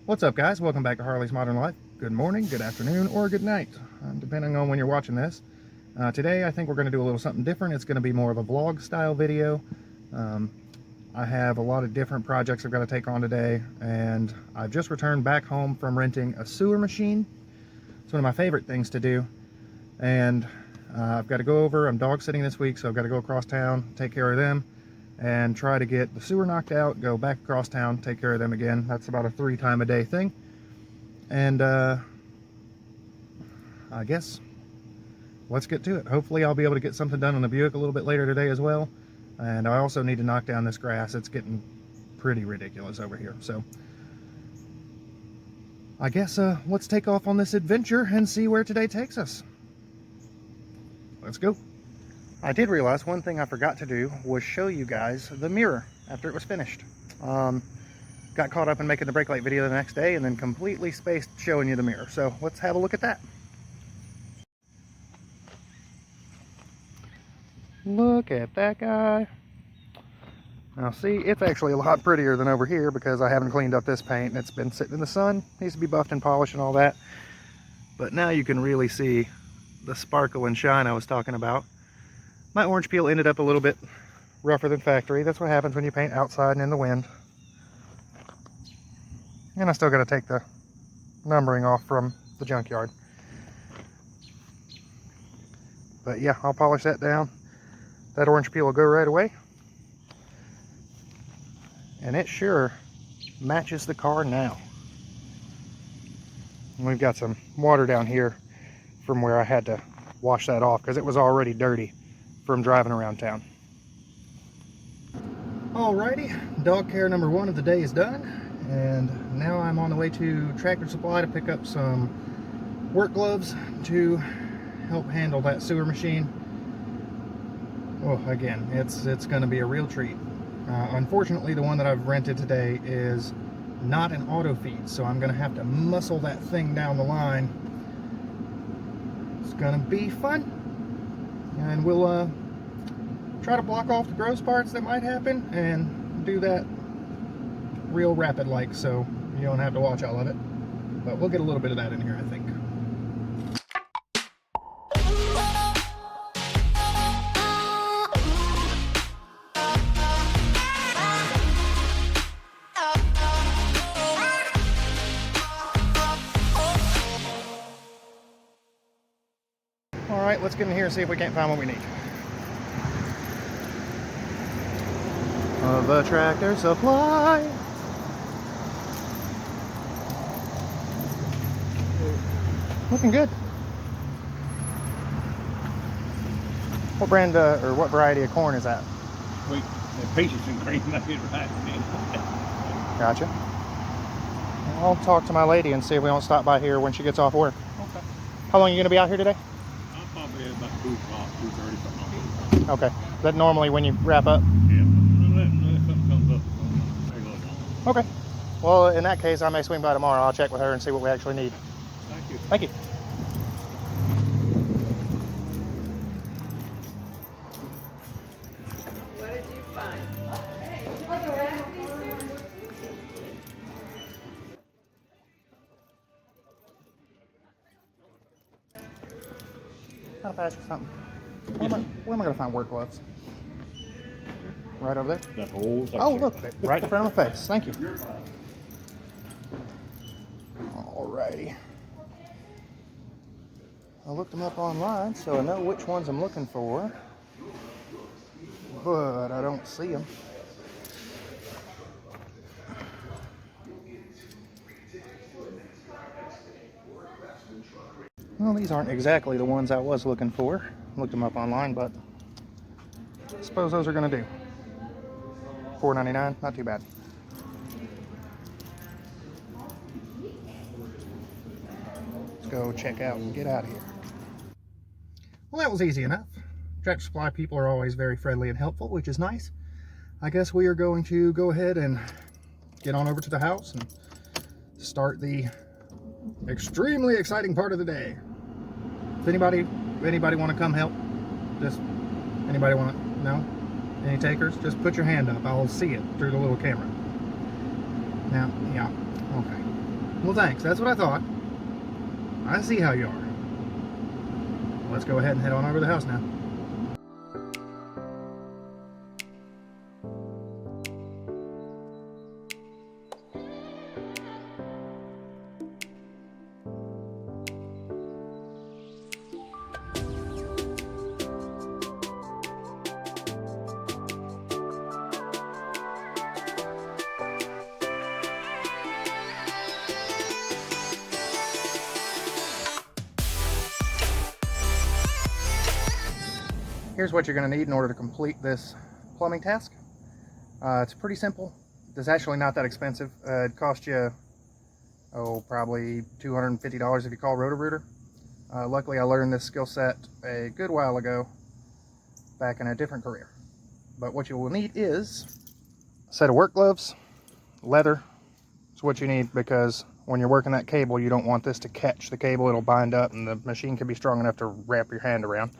What's up, guys? Welcome back to Harley's Modern Life. Good morning, good afternoon, or good night, depending on when you're watching this. Today I think we're going to do a little something different. It's going to be more of a vlog style video. I have a lot of different projects I've got to take on today, and I've just returned back home from renting a sewer machine. It's one of my favorite things to do, and I've got to go over. I'm dog sitting this week, so I've got to go across town, take care of them, and try to get the sewer knocked out, go back across town, take care of them again. That's about a 3-time-a-day thing. And I guess let's get to it. Hopefully I'll be able to get something done on the Buick a little bit later today as well. And I also need to knock down this grass. It's getting pretty ridiculous over here. So I guess let's take off on this adventure and see where today takes us. Let's go. I did realize one thing I forgot to do was show you guys the mirror after it was finished. Got caught up in making the brake light video the next day and then completely spaced showing you the mirror. So let's have a look at that. Look at that guy. Now see, it's actually a lot prettier than over here because I haven't cleaned up this paint and it's been sitting in the sun. Needs to be buffed and polished and all that. But now you can really see the sparkle and shine I was talking about. My orange peel ended up a little bit rougher than factory. That's what happens when you paint outside and in the wind. And I still got to take the numbering off from the junkyard. But yeah, I'll polish that down. That orange peel will go right away. And it sure matches the car now. And we've got some water down here from where I had to wash that off because it was already dirty from driving around town. Alrighty, dog care number 1 of the day is done, and now I'm on the way to Tractor Supply to pick up some work gloves to help handle that sewer machine. Oh, again, it's going to be a real treat. Unfortunately, the one that I've rented today is not an auto feed, so I'm going to have to muscle that thing down the line. It's going to be fun. And we'll try to block off the gross parts that might happen and do that real rapid like, so you don't have to watch all of it. But we'll get a little bit of that in here, I think. Alright, let's get in here and see if we can't find what we need. Of a Tractor Supply. Looking good. What brand or what variety of corn is that? Wait, the peaches and cream make it right, man. Gotcha. I'll talk to my lady and see if we don't stop by here when she gets off work. Okay. How long are you going to be out here today? I'll probably about 2 o'clock, 2:30, something like that. Okay. Is that normally when you wrap up? Yeah, unless something comes up, take a look on it. Okay. Well, in that case, I may swing by tomorrow. I'll check with her and see what we actually need. Thank you. Thank you. What did you find? I'll ask you something. Where am I going to find work gloves? Right over there? That whole section. Oh, look, right in front of my face. Thank you. Alrighty. I looked them up online, so I know which ones I'm looking for, but I don't see them. Well, these aren't exactly the ones I was looking for. Looked them up online, but I suppose those are going to do. $4.99, not too bad. Let's go check out and get out of here. Well, that was easy enough. Tractor Supply people are always very friendly and helpful, which is nice. I guess we are going to go ahead and get on over to the house and start the extremely exciting part of the day. If anybody want to come help? Just anybody want to? No? Any takers? Just put your hand up. I'll see it through the little camera. Now, yeah, okay. Well, thanks. That's what I thought. I see how you are. Let's go ahead and head on over to the house now. Here's what you're going to need in order to complete this plumbing task. It's pretty simple. It's actually not that expensive. It cost you, probably $250 if you call roto-rooter. Luckily, I learned this skill set a good while ago, back in a different career. But what you will need is a set of work gloves, leather. It's what you need because when you're working that cable, you don't want this to catch the cable. It'll bind up and the machine can be strong enough to wrap your hand around.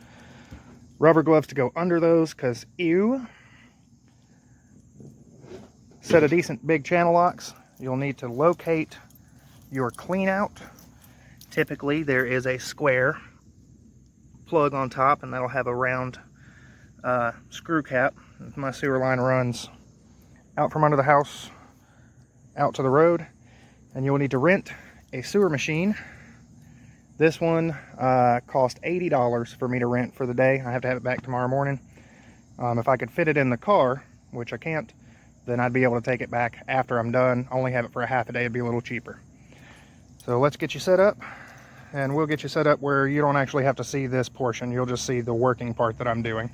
Rubber gloves to go under those because ew. Set of decent big channel locks. You'll need to locate your clean out. Typically there is a square plug on top and that'll have a round screw cap. My sewer line runs out from under the house out to the road, and you'll need to rent a sewer machine. This one cost $80 for me to rent for the day. I have to have it back tomorrow morning. If I could fit it in the car, which I can't, then I'd be able to take it back after I'm done. Only have it for a half a day, it'd be a little cheaper. So let's get you set up, and we'll get you set up where you don't actually have to see this portion. You'll just see the working part that I'm doing.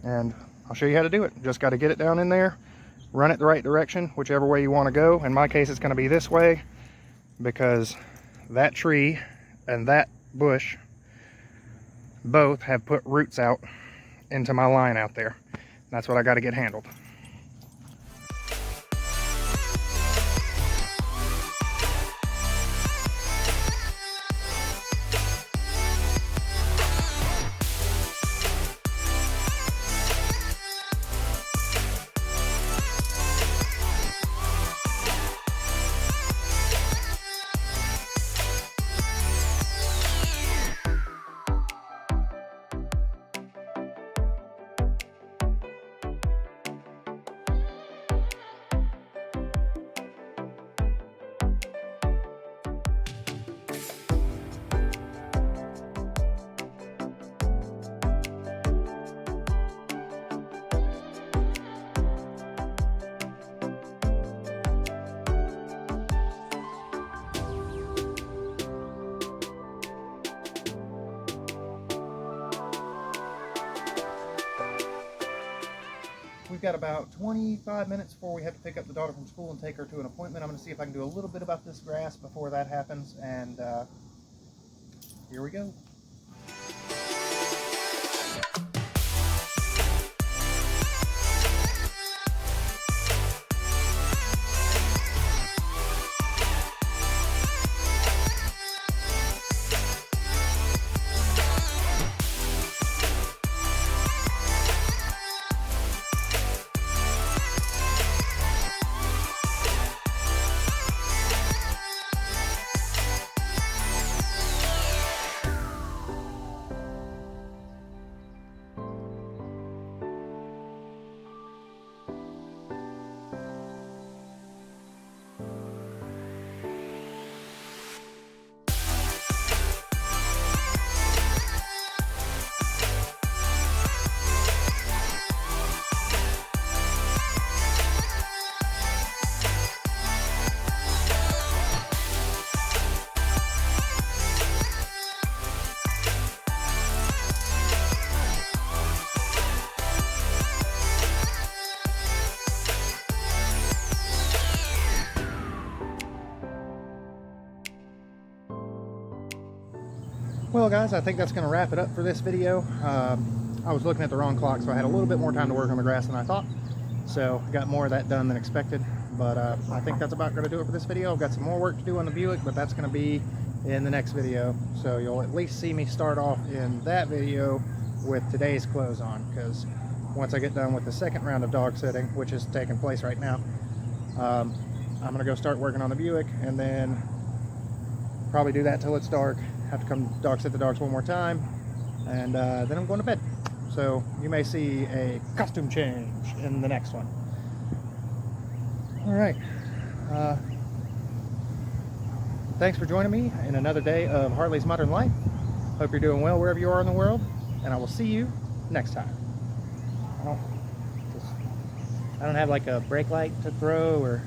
And I'll show you how to do it. Just got to get it down in there, run it the right direction, whichever way you want to go. In my case, it's going to be this way because that tree and that bush both have put roots out into my line out there. That's what I got to get handled. We've got about 25 minutes before we have to pick up the daughter from school and take her to an appointment. I'm going to see if I can do a little bit about this grass before that happens, and here we go. Well guys, I think that's going to wrap it up for this video. I was looking at the wrong clock, so I had a little bit more time to work on the grass than I thought. So got more of that done than expected. But I think that's about going to do it for this video. I've got some more work to do on the Buick, but that's going to be in the next video. So you'll at least see me start off in that video with today's clothes on, because once I get done with the second round of dog sitting, which is taking place right now, I'm gonna go start working on the Buick, and then probably do that till it's dark. Have to come dog sit the dogs one more time, and then I'm going to bed. So you may see a costume change in the next one. All right. Thanks for joining me in another day of Harley's Modern Life. Hope you're doing well wherever you are in the world, and I will see you next time. I don't have like a brake light to throw or